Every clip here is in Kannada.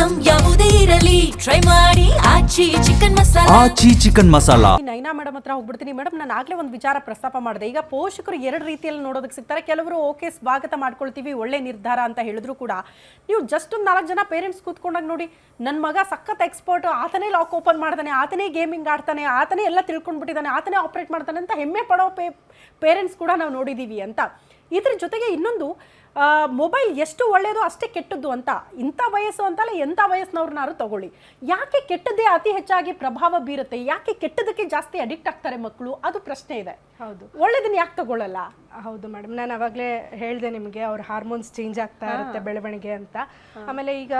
ಐಟಂ ಯಾವುದೇ ಇರಲಿ ಟ್ರೈ ಮಾಡಿ ಆಚಿ ಚಿಕನ್ ಮಸಾಲಾ. ಆಚಿ ಚಿಕನ್ ಮಸಾಲಾ. ನೈನಾ ಮೇಡಮ್ ಹತ್ರ ಹೋಗ್ಬಿಡ್ತೀನಿ. ಮೇಡಮ್, ನಾನು ಆಗ್ಲೇ ಒಂದು ವಿಚಾರ ಪ್ರಸ್ತಾಪ ಮಾಡಿದೆ. ಈಗ ಪೋಷಕರು ಎರಡು ರೀತಿಯಲ್ಲಿ ನೋಡೋದಕ್ಕೆ ಸಿಗ್ತಾರೆ. ಕೆಲವರು ಓಕೆ ಸ್ವಾಗತ ಮಾಡ್ಕೊಳ್ತೀವಿ, ಒಳ್ಳೆ ನಿರ್ಧಾರ ಅಂತ ಹೇಳಿದ್ರು ಕೂಡ, ನೀವು ಜಸ್ಟ್ ಒಂದು 4 ಜನ ಪೇರೆಂಟ್ಸ್ ಕೂತ್ಕೊಂಡಾಗ ನೋಡಿ, ನನ್ನ ಮಗ ಸಖತ್ ಎಕ್ಸ್ಪರ್ಟ್, ಆತನೇ ಲಾಕ್ ಓಪನ್ ಮಾಡ್ತಾನೆ, ಆತನೇ ಗೇಮಿಂಗ್ ಆಡ್ತಾನೆ, ಆತನೇ ಎಲ್ಲ ತಿಳ್ಕೊಂಡ್ಬಿಟ್ಟಿದ್ದಾನೆ, ಆತನೇ ಆಪರೇಟ್ ಮಾಡ್ತಾನೆ ಅಂತ ಹೆಮ್ಮೆ ಪಡೋ ಪೇರೆಂಟ್ಸ್ ಕೂಡ ನಾವು ನೋಡಿದ್ದೀವಿ ಅಂತ. ಇದ್ರ ಜೊತೆಗೆ ಇನ್ನೊಂದು, ಮೊಬೈಲ್ ಎಷ್ಟು ಒಳ್ಳೆಯದು ಅಷ್ಟೇ ಕೆಟ್ಟದ್ದು ಅಂತ. ಇಂಥ ವಯಸ್ಸು ಅಂತಲ್ಲ, ಎಂಥ ವಯಸ್ಸಿನವ್ರನ್ನಾರು ತಗೊಳ್ಳಿ, ಯಾಕೆ ಕೆಟ್ಟದ್ದೇ ಅತಿ ಹೆಚ್ಚಾಗಿ ಪ್ರಭಾವ ಬೀರುತ್ತೆ? ಯಾಕೆ ಕೆಟ್ಟದಕ್ಕೆ ಜಾಸ್ತಿ ಅಡಿಕ್ಟ್ ಆಗ್ತಾರೆ ಮಕ್ಕಳು? ಅದು ಪ್ರಶ್ನೆ ಇದೆ. ಹೌದು, ಒಳ್ಳೇದನ್ನ ಯಾಕೆ ತಗೊಳ್ಳಲ್ಲ? ಹೌದು ಮೇಡಮ್, ನಾನು ಅವಾಗಲೇ ಹೇಳಿದೆ ನಿಮಗೆ, ಅವ್ರ ಹಾರ್ಮೋನ್ಸ್ ಚೇಂಜ್ ಆಗ್ತಾ ಇರುತ್ತೆ ಬೆಳವಣಿಗೆ ಅಂತ. ಆಮೇಲೆ ಈಗ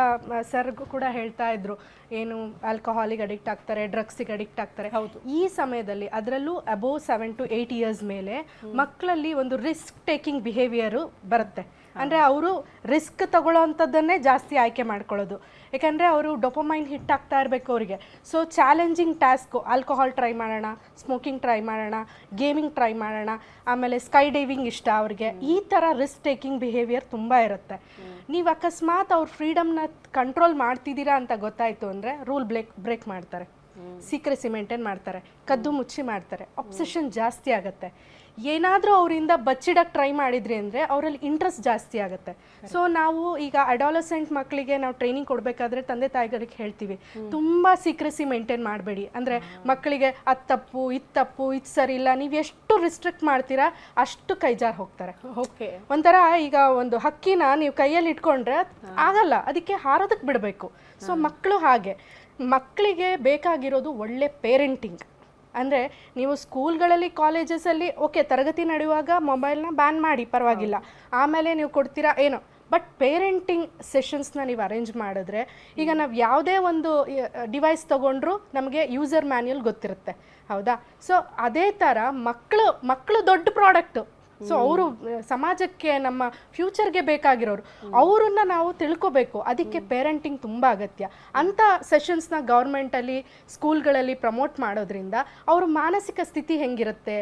ಸರ್ಗೂ ಕೂಡ ಹೇಳ್ತಾ ಇದ್ರು, ಏನು ಆಲ್ಕೋಹಾಲಿಗೆ ಅಡಿಕ್ಟ್ ಆಗ್ತಾರೆ, ಡ್ರಗ್ಸಿಗೆ ಅಡಿಕ್ಟ್ ಆಗ್ತಾರೆ. ಹೌದು, ಈ ಸಮಯದಲ್ಲಿ ಅದರಲ್ಲೂ ಅಬೋವ್ 7 to 8 ಇಯರ್ಸ್ ಮೇಲೆ ಮಕ್ಕಳಲ್ಲಿ ಒಂದು ರಿಸ್ಕ್ ಟೇಕಿಂಗ್ ಬಿಹೇವಿಯರು ಬರುತ್ತೆ. ಅಂದರೆ ಅವರು ರಿಸ್ಕ್ ತಗೊಳ್ಳೋ ಅಂಥದ್ದನ್ನೇ ಜಾಸ್ತಿ ಆಯ್ಕೆ ಮಾಡ್ಕೊಳ್ಳೋದು. ಯಾಕಂದರೆ ಅವರು ಡೊಪಮೈನ್ ಹಿಟ್ ಆಗ್ತಾ ಇರಬೇಕು ಅವರಿಗೆ. So challenging task, alcohol try ಮಾಡೋಣ, ಸ್ಮೋಕಿಂಗ್ ಟ್ರೈ ಮಾಡೋಣ, ಗೇಮಿಂಗ್ ಟ್ರೈ ಮಾಡೋಣ, ಆಮೇಲೆ ಸ್ಕೈ ಡೈವಿಂಗ್ ಇಷ್ಟ ಅವ್ರಿಗೆ. ಈ ಥರ ರಿಸ್ಕ್ ಟೇಕಿಂಗ್ ಬಿಹೇವಿಯರ್ ತುಂಬ ಇರುತ್ತೆ. ನೀವು ಅಕಸ್ಮಾತ್ ಅವ್ರ ಫ್ರೀಡಮ್ನ ಕಂಟ್ರೋಲ್ ಮಾಡ್ತಿದ್ದೀರಾ ಅಂತ ಗೊತ್ತಾಯಿತು ಅಂದರೆ ರೂಲ್ ಬ್ರೇಕ್ ಮಾಡ್ತಾರೆ, ಸೀಕ್ರೆಸಿ ಮೇಂಟೈನ್ ಮಾಡ್ತಾರೆ, ಕದ್ದು ಮುಚ್ಚಿ ಮಾಡ್ತಾರೆ, ಅಬ್ಸೆಷನ್ ಜಾಸ್ತಿ ಆಗುತ್ತೆ. ಏನಾದರೂ ಅವರಿಂದ ಬಚ್ಚಿಡಕ್ಕೆ ಟ್ರೈ ಮಾಡಿದ್ರಿ ಅಂದರೆ ಅವರಲ್ಲಿ ಇಂಟ್ರೆಸ್ಟ್ ಜಾಸ್ತಿ ಆಗುತ್ತೆ. ಸೊ ನಾವು ಈಗ ಅಡಾಲಸೆಂಟ್ ಮಕ್ಕಳಿಗೆ ನಾವು ಟ್ರೈನಿಂಗ್ ಕೊಡಬೇಕಾದ್ರೆ ತಂದೆ ತಾಯಿಗಳಿಗೆ ಹೇಳ್ತೀವಿ, ತುಂಬ ಸೀಕ್ರೆಸಿ ಮೇಂಟೈನ್ ಮಾಡಬೇಡಿ. ಅಂದರೆ ಮಕ್ಕಳಿಗೆ ಅದು ತಪ್ಪು, ಇದು ತಪ್ಪು, ಇದು ಸರಿ ಇಲ್ಲ, ನೀವು ಎಷ್ಟು ರಿಸ್ಟ್ರಿಕ್ಟ್ ಮಾಡ್ತೀರಾ ಅಷ್ಟು ಕೈಜಾರು ಹೋಗ್ತಾರೆ. ಓಕೆ, ಒಂಥರ ಈಗ ಒಂದು ಹಕ್ಕಿನ ನೀವು ಕೈಯಲ್ಲಿ ಇಟ್ಕೊಂಡ್ರೆ ಆಗಲ್ಲ, ಅದಕ್ಕೆ ಹಾರೋದಕ್ಕೆ ಬಿಡಬೇಕು. ಸೊ ಮಕ್ಕಳು ಹಾಗೆ. ಮಕ್ಕಳಿಗೆ ಬೇಕಾಗಿರೋದು ಒಳ್ಳೆ ಪೇರೆಂಟಿಂಗ್. ಅಂದರೆ ನೀವು ಸ್ಕೂಲ್ಗಳಲ್ಲಿ, ಕಾಲೇಜಸಲ್ಲಿ ಓಕೆ ತರಗತಿ ನಡೆಯುವಾಗ ಮೊಬೈಲ್ನ ಬ್ಯಾನ್ ಮಾಡಿ, ಪರವಾಗಿಲ್ಲ, ಆಮೇಲೆ ನೀವು ಕೊಡ್ತೀರಾ ಏನೋ. ಬಟ್ ಪೇರೆಂಟಿಂಗ್ ಸೆಷನ್ಸ್ನ ನೀವು ಅರೇಂಜ್ ಮಾಡಿದ್ರೆ, ಈಗ ನಾವು ಯಾವುದೇ ಒಂದು ಡಿವೈಸ್ ತೊಗೊಂಡ್ರು ನಮಗೆ ಯೂಸರ್ ಮ್ಯಾನ್ಯಲ್ ಗೊತ್ತಿರುತ್ತೆ, ಹೌದಾ? ಸೊ ಅದೇ ಥರ ಮಕ್ಕಳು ದೊಡ್ಡ ಪ್ರಾಡಕ್ಟು. ಸೊ ಅವರು ಸಮಾಜಕ್ಕೆ, ನಮ್ಮ ಫ್ಯೂಚರ್ಗೆ ಬೇಕಾಗಿರೋರು, ಅವರನ್ನು ನಾವು ತಿಳ್ಕೊಬೇಕು. ಅದಕ್ಕೆ ಪೇರೆಂಟಿಂಗ್ ತುಂಬ ಅಗತ್ಯ. ಅಂಥ ಸೆಷನ್ಸ್ನ ಗೌರ್ಮೆಂಟಲ್ಲಿ, ಸ್ಕೂಲ್ಗಳಲ್ಲಿ ಪ್ರಮೋಟ್ ಮಾಡೋದ್ರಿಂದ ಅವ್ರ ಮಾನಸಿಕ ಸ್ಥಿತಿ ಹೆಂಗಿರುತ್ತೆ,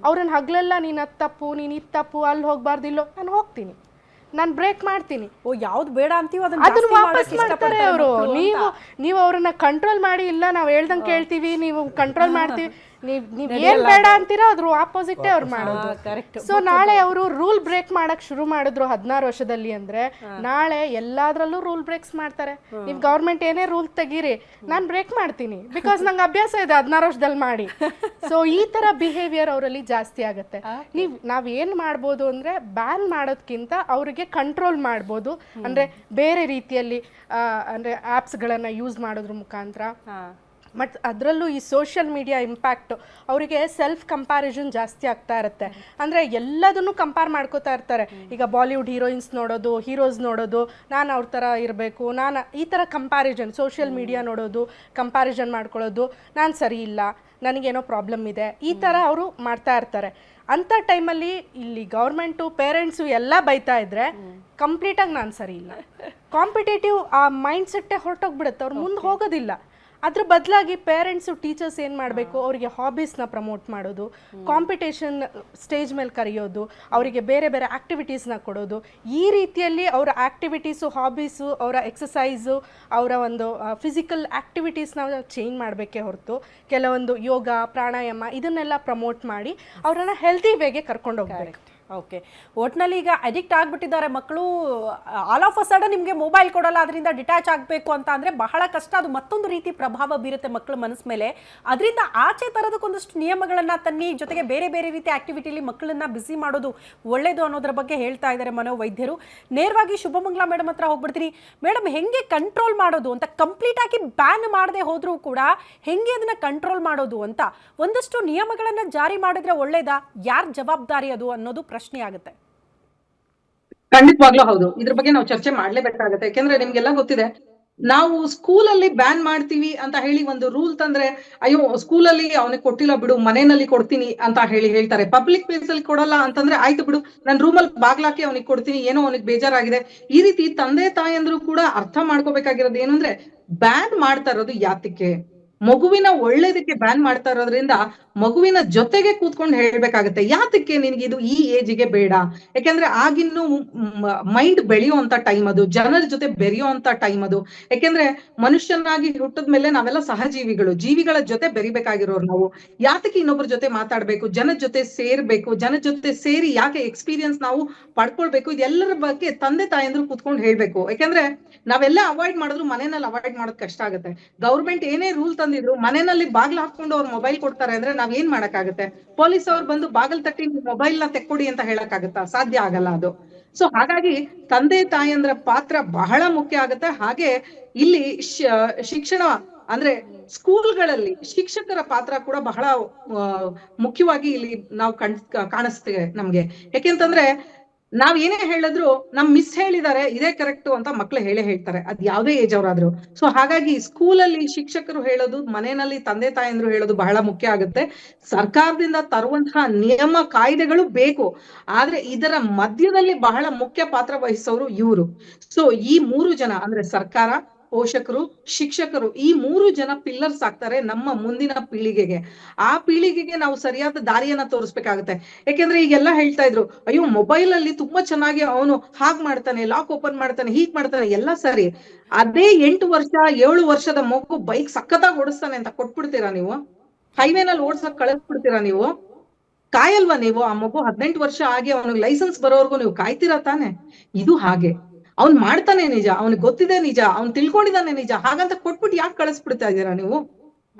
ಅವ್ರನ್ನ ಹಗಲೆಲ್ಲ ನೀನು ಅದು ತಪ್ಪು, ನೀನು ಇದು ತಪ್ಪು, ಅಲ್ಲಿ ಹೋಗಬಾರ್ದು, ಇಲ್ಲೋ ನಾನು ಹೋಗ್ತೀನಿ, ನಾನು ಬ್ರೇಕ್ ಮಾಡ್ತೀನಿ, ಓ ಯಾವ್ದು ಬೇಡ ಅಂತೀವಿ ಅದನ್ನ ವಾಪಸ್ ಮಾಡ್ತಾರೆ ಅವರು. ನೀವು ಅವ್ರನ್ನ ಕಂಟ್ರೋಲ್ ಮಾಡಿ, ಇಲ್ಲ ನಾವು ಹೇಳ್ದಂಗೆ ಕೇಳ್ತೀವಿ, ನೀವು ಕಂಟ್ರೋಲ್ ಮಾಡ್ತೀವಿ, ನೀವು ಏನ್ ಬೇಡ ಅಂತೀರೋ ಅದ್ರ ಆಪೋಸಿಟ್ ಅವ್ರು ಮಾಡೋದು. ಸೊ ನಾಳೆ ಅವರು ರೂಲ್ ಬ್ರೇಕ್ ಮಾಡಕ್ ಶುರು ಮಾಡಿದ್ರು 16 ವರ್ಷದಲ್ಲಿ ಅಂದ್ರೆ, ನಾಳೆ ಎಲ್ಲಾದ್ರಲ್ಲೂ ರೂಲ್ ಬ್ರೇಕ್ಸ್ ಮಾಡ್ತಾರೆ. ನೀವು ಗೌರ್ಮೆಂಟ್ ಏನೇ ರೂಲ್ ತೆಗೀರಿ, ನಾನು ಬ್ರೇಕ್ ಮಾಡ್ತೀನಿ, ಬಿಕಾಸ್ ನಂಗೆ ಅಭ್ಯಾಸ ಇದೆ 16 ವರ್ಷದಲ್ಲಿ ಮಾಡಿ. ಸೊ ಈ ತರ ಬಿಹೇವಿಯರ್ ಅವರಲ್ಲಿ ಜಾಸ್ತಿ ಆಗುತ್ತೆ. ನಾವ್ ಏನ್ ಮಾಡ್ಬೋದು ಅಂದ್ರೆ, ಬ್ಯಾನ್ ಮಾಡೋದ್ಕಿಂತ ಅವ್ರಿಗೆ ಕಂಟ್ರೋಲ್ ಮಾಡ್ಬೋದು. ಅಂದ್ರೆ ಬೇರೆ ರೀತಿಯಲ್ಲಿ ಅಂದ್ರೆ ಆ್ಯಪ್ಸ್ಗಳನ್ನ ಯೂಸ್ ಮಾಡೋದ್ರ ಮುಖಾಂತರ. ಮತ್ತು ಅದರಲ್ಲೂ ಈ ಸೋಷಿಯಲ್ ಮೀಡಿಯಾ ಇಂಪ್ಯಾಕ್ಟು, ಅವರಿಗೆ ಸೆಲ್ಫ್ ಕಂಪ್ಯಾರಿಸನ್ ಜಾಸ್ತಿ ಆಗ್ತಾ ಇರುತ್ತೆ. ಅಂದರೆ ಎಲ್ಲದನ್ನು ಕಂಪೇರ್ ಮಾಡ್ಕೋತಾ ಇರ್ತಾರೆ. ಈಗ ಬಾಲಿವುಡ್ ಹೀರೋಯಿನ್ಸ್ ನೋಡೋದು, ಹೀರೋಸ್ ನೋಡೋದು, ನಾನು ಅವ್ರ ಥರ ಇರಬೇಕು, ಈ ಥರ ಕಂಪ್ಯಾರಿಸನ್, ಸೋಷಿಯಲ್ ಮೀಡಿಯಾ ನೋಡೋದು, ಕಂಪ್ಯಾರಿಸನ್ ಮಾಡ್ಕೊಳ್ಳೋದು, ನಾನು ಸರಿ ಇಲ್ಲ, ನನಗೇನೋ ಪ್ರಾಬ್ಲಮ್ ಇದೆ, ಈ ಥರ ಅವರು ಮಾಡ್ತಾ ಇರ್ತಾರೆ. ಅಂಥ ಟೈಮಲ್ಲಿ ಇಲ್ಲಿ ಗೌರ್ಮೆಂಟು, ಪೇರೆಂಟ್ಸು ಎಲ್ಲ ಬೈತಾ ಇದ್ರೆ ಕಂಪ್ಲೀಟಾಗಿ ನಾನು ಸರಿ ಇಲ್ಲ, ಕಾಂಪಿಟೇಟಿವ್ ಆ ಮೈಂಡ್ ಸೆಟ್ಟೇ ಹೊರಟೋಗ್ಬಿಡುತ್ತೆ, ಅವ್ರು ಮುಂದೆ ಹೋಗೋದಿಲ್ಲ. ಅದ್ರ ಬದಲಾಗಿ ಪೇರೆಂಟ್ಸು, ಟೀಚರ್ಸ್ ಏನು ಮಾಡಬೇಕು, ಅವರಿಗೆ ಹಾಬೀಸ್ನ ಪ್ರಮೋಟ್ ಮಾಡೋದು, ಕಾಂಪಿಟೇಷನ್ ಸ್ಟೇಜ್ ಮೇಲೆ ಕರೆಯೋದು, ಅವರಿಗೆ ಬೇರೆ ಬೇರೆ ಆ್ಯಕ್ಟಿವಿಟೀಸ್ನ ಕೊಡೋದು. ಈ ರೀತಿಯಲ್ಲಿ ಅವರ ಆ್ಯಕ್ಟಿವಿಟೀಸು, ಹಾಬೀಸು, ಅವರ ಎಕ್ಸಸೈಸು, ಅವರ ಒಂದು ಫಿಸಿಕಲ್ ಆ್ಯಕ್ಟಿವಿಟೀಸ್ನ ಚೇಂಜ್ ಮಾಡಬೇಕೇ ಹೊರತು, ಕೆಲವೊಂದು ಯೋಗ, ಪ್ರಾಣಾಯಾಮ ಇದನ್ನೆಲ್ಲ ಪ್ರಮೋಟ್ ಮಾಡಿ ಅವರನ್ನು ಹೆಲ್ತಿ ವೇಗೆ ಕರ್ಕೊಂಡು ಹೋಗ್ಬೇಕು. ಓಕೆ, ಒಟ್ಟಿನಲ್ಲಿ ಈಗ ಅಡಿಕ್ಟ್ ಆಗಿಬಿಟ್ಟಿದ್ದಾರೆ ಮಕ್ಕಳು. ಆಲ್ ಆಫ್ ಅ ಸಡನ್ ನಿಮಗೆ ಮೊಬೈಲ್ ಕೊಡಲ್ಲ, ಅದರಿಂದ ಡಿಟ್ಯಾಚ್ ಆಗಬೇಕು ಅಂತ ಅಂದರೆ ಬಹಳ ಕಷ್ಟ. ಅದು ಮತ್ತೊಂದು ರೀತಿ ಪ್ರಭಾವ ಬೀರುತ್ತೆ ಮಕ್ಕಳ ಮನಸ್ಸು ಮೇಲೆ. ಅದರಿಂದ ಆಚೆ ತರೋದಕ್ಕೊಂದಷ್ಟು ನಿಯಮಗಳನ್ನು ತನ್ನಿ, ಜೊತೆಗೆ ಬೇರೆ ಬೇರೆ ರೀತಿ ಆ್ಯಕ್ಟಿವಿಟಿಲಿ ಮಕ್ಕಳನ್ನ ಬ್ಯುಸಿ ಮಾಡೋದು ಒಳ್ಳೆಯದು ಅನ್ನೋದ್ರ ಬಗ್ಗೆ ಹೇಳ್ತಾ ಇದ್ದಾರೆ ಮನೋವೈದ್ಯರು. ನೇರವಾಗಿ ಶುಭಮಂಗಲ ಮೇಡಮ್ ಹತ್ರ ಹೋಗ್ಬಿಡ್ತೀನಿ. ಮೇಡಮ್, ಹೆಂಗೆ ಕಂಟ್ರೋಲ್ ಮಾಡೋದು ಅಂತ, ಕಂಪ್ಲೀಟಾಗಿ ಬ್ಯಾನ್ ಮಾಡದೆ ಹೋದರೂ ಕೂಡ ಹೆಂಗೆ ಅದನ್ನು ಕಂಟ್ರೋಲ್ ಮಾಡೋದು ಅಂತ ಒಂದಷ್ಟು ನಿಯಮಗಳನ್ನು ಜಾರಿ ಮಾಡಿದ್ರೆ ಒಳ್ಳೇದಾ? ಯಾರ ಜವಾಬ್ದಾರಿ ಅದು ಅನ್ನೋದು ಪ್ರಶ್ನೆ ಆಗುತ್ತೆ. ಖಂಡಿತವಾಗ್ಲೂ ಹೌದು. ಇದ್ರ ಬಗ್ಗೆ ನಾವು ಚರ್ಚೆ ಮಾಡ್ಲೇಬೇಕಾಗತ್ತೆ. ಯಾಕೆಂದ್ರೆ ನಿಮ್ಗೆಲ್ಲ ಗೊತ್ತಿದೆ, ನಾವು ಸ್ಕೂಲಲ್ಲಿ ಬ್ಯಾನ್ ಮಾಡ್ತೀವಿ ಅಂತ ಹೇಳಿ ಒಂದು ರೂಲ್ ತಂದ್ರೆ, ಅಯ್ಯೋ ಸ್ಕೂಲಲ್ಲಿ ಅವನಿಗೆ ಕೊಟ್ಟಿಲ್ಲ ಬಿಡು, ಮನೆಯಲ್ಲಿ ಕೊಡ್ತೀನಿ ಅಂತ ಹೇಳ್ತಾರೆ. ಪಬ್ಲಿಕ್ ಪ್ಲೇಸ್ ಅಲ್ಲಿ ಕೊಡಲ್ಲ ಅಂತಂದ್ರೆ, ಆಯ್ತು ಬಿಡು, ನನ್ ರೂಮಲ್ಲಿ ಬಾಗ್ಲಾಕಿ ಅವನಿಗೆ ಕೊಡ್ತೀನಿ, ಏನೋ ಅವನಿಗೆ ಬೇಜಾರಾಗಿದೆ. ಈ ರೀತಿ ತಂದೆ ತಾಯಿಯಂದ್ರು ಕೂಡ ಅರ್ಥ ಮಾಡ್ಕೋಬೇಕಾಗಿರೋದು ಏನು ಅಂದ್ರೆ, ಬ್ಯಾನ್ ಮಾಡ್ತಾ ಇರೋದು ಯಾತಕ್ಕೆ? ಮಗುವಿನ ಒಳ್ಳೇದಕ್ಕೆ ಬ್ಯಾನ್ ಮಾಡ್ತಾ ಇರೋದ್ರಿಂದ ಮಗುವಿನ ಜೊತೆಗೆ ಕೂತ್ಕೊಂಡು ಹೇಳ್ಬೇಕಾಗತ್ತೆ, ಯಾತಕ್ಕೆ ನಿನ್ಗೆ ಇದು ಈ ಏಜಿಗೆ ಬೇಡ. ಯಾಕೆಂದ್ರೆ ಆಗಿನ್ನು ಮೈಂಡ್ ಬೆಳೆಯುವಂತ ಟೈಮ್ ಅದು, ಜನರ ಜೊತೆ ಬೆರೆಯುವಂತ ಟೈಮ್ ಅದು. ಯಾಕೆಂದ್ರೆ ಮನುಷ್ಯನಾಗಿ ಹುಟ್ಟಿದ್ಮೇಲೆ ನಾವೆಲ್ಲ ಸಹಜೀವಿಗಳು, ಜೀವಿಗಳ ಜೊತೆ ಬೆರಿಬೇಕಾಗಿರೋರು ನಾವು. ಯಾತಕ್ಕೆ ಇನ್ನೊಬ್ಬರ ಜೊತೆ ಮಾತಾಡ್ಬೇಕು, ಜನದ ಜೊತೆ ಸೇರ್ಬೇಕು, ಜನದ ಜೊತೆ ಸೇರಿ ಯಾಕೆ ಎಕ್ಸ್ಪೀರಿಯನ್ಸ್ ನಾವು ಪಡ್ಕೊಳ್ಬೇಕು, ಇದೆಲ್ಲರ ಬಗ್ಗೆ ತಂದೆ ತಾಯಂದ್ರು ಕೂತ್ಕೊಂಡು ಹೇಳ್ಬೇಕು. ಯಾಕೆಂದ್ರೆ ನಾವೆಲ್ಲ ಅವಾಯ್ಡ್ ಮಾಡಿದ್ರು ಮನೆಯಲ್ಲಿ ಅವಾಯ್ಡ್ ಮಾಡೋದ್ ಕಷ್ಟ ಆಗುತ್ತೆ. ಗೌರ್ಮೆಂಟ್ ಏನೇ ರೂಲ್ ತಂದಿದ್ರು ಮನೆಯಲ್ಲಿ ಬಾಗ್ಲ ಹಾಕೊಂಡು ಅವ್ರು ಮೊಬೈಲ್ ಕೊಡ್ತಾರೆ ಅಂದ್ರೆ ನಾವ್ ಏನ್ ಮಾಡಕ್ಕಾಗತ್ತೆ? ಪೊಲೀಸ್ ಅವ್ರು ಬಂದು ಬಾಗಲ್ ತಟ್ಟಿ ಮೊಬೈಲ್ ನ ತೆಕ್ಕೊಡಿ ಅಂತ ಹೇಳಕ್ಕಾಗತ್ತಾ? ಸಾಧ್ಯ ಆಗಲ್ಲ ಅದು. ಸೊ ಹಾಗಾಗಿ ತಂದೆ ತಾಯಂದ್ರ ಪಾತ್ರ ಬಹಳ ಮುಖ್ಯ ಆಗುತ್ತೆ. ಹಾಗೆ ಇಲ್ಲಿ ಶಿಕ್ಷಣ ಅಂದ್ರೆ ಸ್ಕೂಲ್ಗಳಲ್ಲಿ ಶಿಕ್ಷಕರ ಪಾತ್ರ ಕೂಡ ಬಹಳ ಮುಖ್ಯವಾಗಿ ಇಲ್ಲಿ ನಾವು ಕಾಣಿಸ್ತೇವೆ ನಮ್ಗೆ. ಯಾಕೆಂತಂದ್ರೆ ನಾವ್ ಏನೇ ಹೇಳಿದ್ರು ನಮ್ ಮಿಸ್ ಹೇಳಿದ್ದಾರೆ ಇದೇ ಕರೆಕ್ಟ್ ಅಂತ ಮಕ್ಳು ಹೇಳ್ತಾರೆ, ಅದ್ ಯಾವ್ದೇ ಏಜ್ ಅವರಾದ್ರು. ಸೊ ಹಾಗಾಗಿ ಸ್ಕೂಲಲ್ಲಿ ಶಿಕ್ಷಕರು ಹೇಳೋದು, ಮನೆಯಲ್ಲಿ ತಂದೆ ತಾಯಂದ್ರು ಹೇಳೋದು ಬಹಳ ಮುಖ್ಯ ಆಗುತ್ತೆ. ಸರ್ಕಾರದಿಂದ ತರುವಂತಹ ನಿಯಮ ಕಾಯ್ದೆಗಳು ಬೇಕು, ಆದ್ರೆ ಇದರ ಮಧ್ಯದಲ್ಲಿ ಬಹಳ ಮುಖ್ಯ ಪಾತ್ರ ವಹಿಸೋರು ಇವರು. ಸೊ ಈ 3 ಜನ ಅಂದ್ರೆ ಸರ್ಕಾರ, ಪೋಷಕರು, ಶಿಕ್ಷಕರು, ಈ 3 ಜನ ಪಿಲ್ಲರ್ಸ್ ಆಗ್ತಾರೆ ನಮ್ಮ ಮುಂದಿನ ಪೀಳಿಗೆಗೆ. ಆ ಪೀಳಿಗೆಗೆ ನಾವು ಸರಿಯಾದ ದಾರಿಯನ್ನ ತೋರಿಸ್ಬೇಕಾಗುತ್ತೆ. ಯಾಕೆಂದ್ರೆ ಈಗೆಲ್ಲ ಹೇಳ್ತಾ ಇದ್ರು, ಅಯ್ಯೋ ಮೊಬೈಲ್ ಅಲ್ಲಿ ತುಂಬಾ ಚೆನ್ನಾಗಿ ಅವನು ಹಾಗ್ ಮಾಡ್ತಾನೆ, ಲಾಕ್ ಓಪನ್ ಮಾಡ್ತಾನೆ, ಹೀಗ್ ಮಾಡ್ತಾನೆ, ಎಲ್ಲ ಸರಿ. ಅದೇ 8 ವರ್ಷ 7 ವರ್ಷದ ಮಗು ಬೈಕ್ ಸಖತ್ತಾಗಿ ಓಡಿಸ್ತಾನೆ ಅಂತ ಕೊಟ್ಬಿಡ್ತೀರಾ ನೀವು? ಹೈವೇನಲ್ಲಿ ಓಡ್ಸಕ್ ಕಳಿಸ್ಬಿಡ್ತೀರಾ ನೀವು? ಕಾಯಲ್ವಾ ನೀವು? ಆ ಮಗು 18 ವರ್ಷ ಆಗಿ ಅವನಿಗೆ ಲೈಸೆನ್ಸ್ ಬರೋವರೆಗೂ ನೀವು ಕಾಯ್ತೀರಾ ತಾನೆ? ಇದು ಹಾಗೆ ಅವ್ನ್ ಮಾಡ್ತಾನೆ ನಿಜ, ಅವ್ನಿಗೆ ಗೊತ್ತಿದೆ ನಿಜ, ಅವ್ನ್ ತಿಳ್ಕೊಂಡಿದ್ದಾನೆ ನಿಜ, ಹಾಗಂತ ಕೊಟ್ಬಿಟ್ಟು ಯಾಕೆ ಕಳಿಸ್ಬಿಡ್ತಾ ಇದ್ದೀರಾ ನೀವು?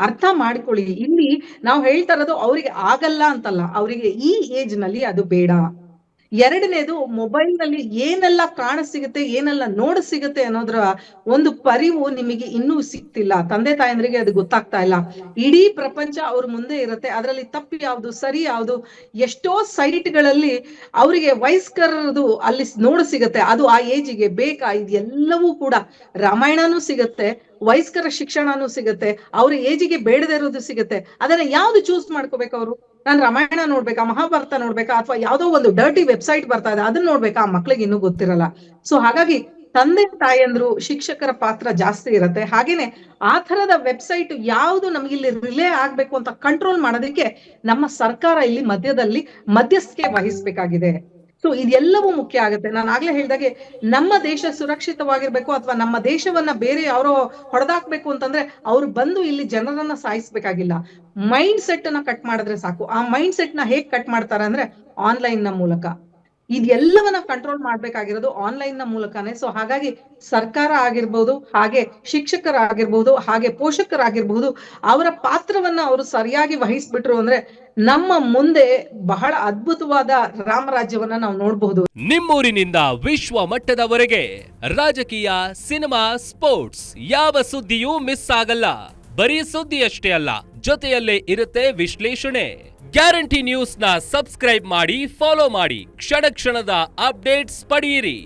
ಅರ್ಥ ಮಾಡ್ಕೊಳ್ಳಿ. ಇಲ್ಲಿ ನಾವು ಹೇಳ್ತಾ ಇರೋದು ಅವ್ರಿಗೆ ಆಗಲ್ಲ ಅಂತಲ್ಲ, ಅವರಿಗೆ ಈ ಏಜ್ ನಲ್ಲಿ ಅದು ಬೇಡ. ಎರಡನೇದು, ಮೊಬೈಲ್ ನಲ್ಲಿ ಏನೆಲ್ಲ ಕಾಣ ಸಿಗುತ್ತೆ, ಏನೆಲ್ಲ ನೋಡ ಸಿಗುತ್ತೆ ಅನ್ನೋದ್ರ ಒಂದು ಪರಿವು ನಿಮಗೆ ಇನ್ನೂ ಸಿಗ್ತಿಲ್ಲ. ತಂದೆ ತಾಯಂದ್ರಿಗೆ ಅದು ಗೊತ್ತಾಗ್ತಾ ಇಲ್ಲ. ಇಡೀ ಪ್ರಪಂಚ ಅವ್ರ ಮುಂದೆ ಇರುತ್ತೆ, ಅದರಲ್ಲಿ ತಪ್ಪು ಯಾವ್ದು ಸರಿ ಯಾವ್ದು, ಎಷ್ಟೋ ಸೈಟ್ಗಳಲ್ಲಿ ಅವರಿಗೆ ವಯಸ್ಕರದು ಅಲ್ಲಿ ನೋಡ ಸಿಗುತ್ತೆ. ಅದು ಆ ಏಜಿಗೆ ಬೇಕಾ? ಇದೆಲ್ಲವೂ ಕೂಡ ರಾಮಾಯಣನೂ ಸಿಗುತ್ತೆ, ವಯಸ್ಕರ ಶಿಕ್ಷಣನೂ ಸಿಗುತ್ತೆ, ಅವ್ರ ಏಜಿಗೆ ಬೇಡದೇ ಇರೋದು ಸಿಗುತ್ತೆ. ಅದನ್ನ ಯಾವ್ದು ಚೂಸ್ ಮಾಡ್ಕೋಬೇಕು ಅವರು? ನಾನ್ ರಾಮಾಯಣ ನೋಡ್ಬೇಕಾ, ಮಹಾಭಾರತ ನೋಡ್ಬೇಕಾ, ಅಥವಾ ಯಾವ್ದೋ ಒಂದು ಡರ್ಟಿ ವೆಬ್ಸೈಟ್ ಬರ್ತಾ ಇದೆ ಅದನ್ನ ನೋಡ್ಬೇಕಾ? ಆ ಮಕ್ಳಿಗೆ ಇನ್ನೂ ಗೊತ್ತಿರಲ್ಲ. ಸೊ ಹಾಗಾಗಿ ತಂದೆ ತಾಯಂದ್ರು ಶಿಕ್ಷಕರ ಪಾತ್ರ ಜಾಸ್ತಿ ಇರುತ್ತೆ. ಹಾಗೇನೆ ಆ ತರದ ವೆಬ್ಸೈಟ್ ಯಾವ್ದು ನಮ್ಗೆ ಇಲ್ಲಿ ರಿಲೇ ಆಗ್ಬೇಕು ಅಂತ ಕಂಟ್ರೋಲ್ ಮಾಡೋದಕ್ಕೆ ನಮ್ಮ ಸರ್ಕಾರ ಇಲ್ಲಿ ಮಧ್ಯದಲ್ಲಿ ಮಧ್ಯಸ್ಥಿಕೆ ವಹಿಸ್ಬೇಕಾಗಿದೆ. ಸೊ ಇದೆಲ್ಲವೂ ಮುಖ್ಯ ಆಗುತ್ತೆ. ನಾನು ಆಗ್ಲೇ ಹೇಳ್ದಾಗೆ ನಮ್ಮ ದೇಶ ಸುರಕ್ಷಿತವಾಗಿರ್ಬೇಕು, ಅಥವಾ ನಮ್ಮ ದೇಶವನ್ನ ಬೇರೆ ಯಾರೋ ಹೊಡೆದಾಕ್ಬೇಕು ಅಂತಂದ್ರೆ ಅವ್ರು ಬಂದು ಇಲ್ಲಿ ಜನರನ್ನ ಸಾಯಿಸ್ಬೇಕಾಗಿಲ್ಲ. ಮೈಂಡ್ ಸೆಟ್ ಅನ್ನ ಕಟ್ ಮಾಡಿದ್ರೆ ಸಾಕು. ಆ ಮೈಂಡ್ ಸೆಟ್ ನ ಹೇಗ್ ಕಟ್ ಮಾಡ್ತಾರೆ ಅಂದ್ರೆ ಆನ್ಲೈನ್ ನ ಮೂಲಕ. ಇದೆಲ್ಲವನ್ನ ಕಂಟ್ರೋಲ್ ಮಾಡ್ಬೇಕಾಗಿರೋದು ಆನ್ಲೈನ್ ನ ಮೂಲಕನೇ. ಸೊ ಹಾಗಾಗಿ ಸರ್ಕಾರ ಆಗಿರ್ಬೋದು, ಹಾಗೆ ಶಿಕ್ಷಕರಾಗಿರ್ಬೋದು, ಹಾಗೆ ಪೋಷಕರಾಗಿರ್ಬಹುದು, ಅವರ ಪಾತ್ರವನ್ನ ಅವರು ಸರಿಯಾಗಿ ವಹಿಸ್ಬಿಟ್ರು ಅಂದ್ರೆ ನಮ್ಮ ಮುಂದೆ ಬಹಳ ಅದ್ಭುತವಾದ ರಾಮರಾಜ್ಯವನ್ನ ನಾವು ನೋಡಬಹುದು. ನಿಮ್ಮೂರಿನಿಂದ ವಿಶ್ವ ಮಟ್ಟದವರೆಗೆ ರಾಜಕೀಯ, ಸಿನಿಮಾ, ಸ್ಪೋರ್ಟ್ಸ್ ಯಾವ ಸುದ್ದಿಯೂ ಮಿಸ್ ಆಗಲ್ಲ. ಬರೀ ಸುದ್ದಿ ಅಷ್ಟೇ ಅಲ್ಲ, ಜೊತೆಯಲ್ಲೇ ಇರುತ್ತೆ ವಿಶ್ಲೇಷಣೆ. ಗ್ಯಾರಂಟಿ ನ್ಯೂಸ್ ನ ಸಬ್ಸ್ಕ್ರೈಬ್ ಮಾಡಿ, ಫಾಲೋ ಮಾಡಿ, ಕ್ಷಣ ಕ್ಷಣದ ಅಪ್ಡೇಟ್ಸ್ ಪಡೆಯಿರಿ.